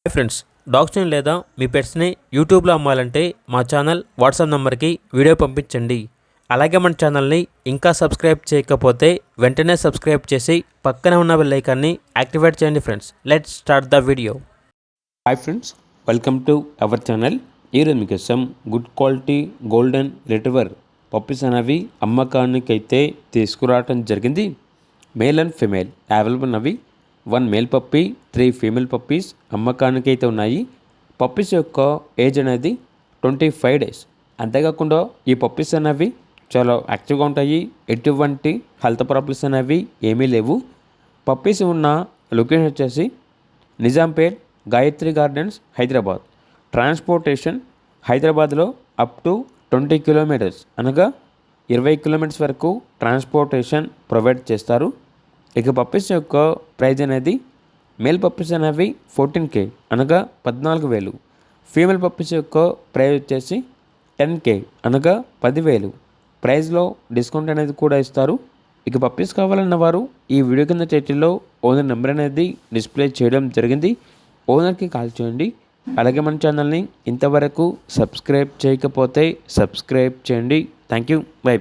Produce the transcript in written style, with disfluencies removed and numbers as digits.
Hi friends, డాగ్స్ని లేదా మీ పెట్స్ని యూట్యూబ్లో అమ్మాలంటే మా ఛానల్ వాట్సాప్ నెంబర్కి వీడియో పంపించండి. అలాగే మన ఛానల్ని ఇంకా సబ్స్క్రైబ్ చేయకపోతే వెంటనే సబ్స్క్రైబ్ చేసి పక్కనే ఉన్న బెల్ ఐకాన్ని యాక్టివేట్ చేయండి. Friends, let's start the video. Hi friends, welcome to our channel. ఈరోజు మీకోసం good quality golden retriever puppies అనేవి అమ్మకానికైతే తీసుకురావడం జరిగింది. మేల్ అండ్ ఫిమేల్ అవైలబుల్ ఉన్నవి. 1 మేల్ పప్పీ, 3 ఫీమేల్ పప్పీస్ అమ్మకానికి అయితే ఉన్నాయి. పప్పీస్ యొక్క ఏజ్ అనేది 25 డేస్. అంతేకాకుండా ఈ పప్పీస్ అనేవి చాలా యాక్టివ్గా ఉంటాయి. ఎటువంటి హెల్త్ ప్రాబ్లమ్స్ అనేవి ఏమీ లేవు. పప్పీస్ ఉన్న లొకేషన్ వచ్చేసి నిజాంపేట్, గాయత్రి గార్డెన్స్, హైదరాబాద్. ట్రాన్స్పోర్టేషన్ హైదరాబాద్లో అప్ టు 20 కిలోమీటర్స్ అనగా 20 కిలోమీటర్స్ వరకు ట్రాన్స్పోర్టేషన్ ప్రొవైడ్ చేస్తారు. ఇక పప్పీస్ యొక్క ప్రైజ్ అనేది మేల్ పప్పీస్ అనేవి 14K అనగా 14,000. ఫీమేల్ పప్పీస్ యొక్క ప్రైజ్ వచ్చేసి 10K అనగా 10,000. ప్రైజ్లో డిస్కౌంట్ అనేది కూడా ఇస్తారు. ఇక పప్పీస్ కావాలన్న వారు ఈ వీడియో కింద టైటిల్లో ఓనర్ నెంబర్ అనేది డిస్ప్లే చేయడం జరిగింది. ఓనర్కి కాల్ చేయండి. అలాగే మన ఛానల్ని ఇంతవరకు సబ్స్క్రైబ్ చేయకపోతే సబ్స్క్రైబ్ చేయండి. Thank you. బై.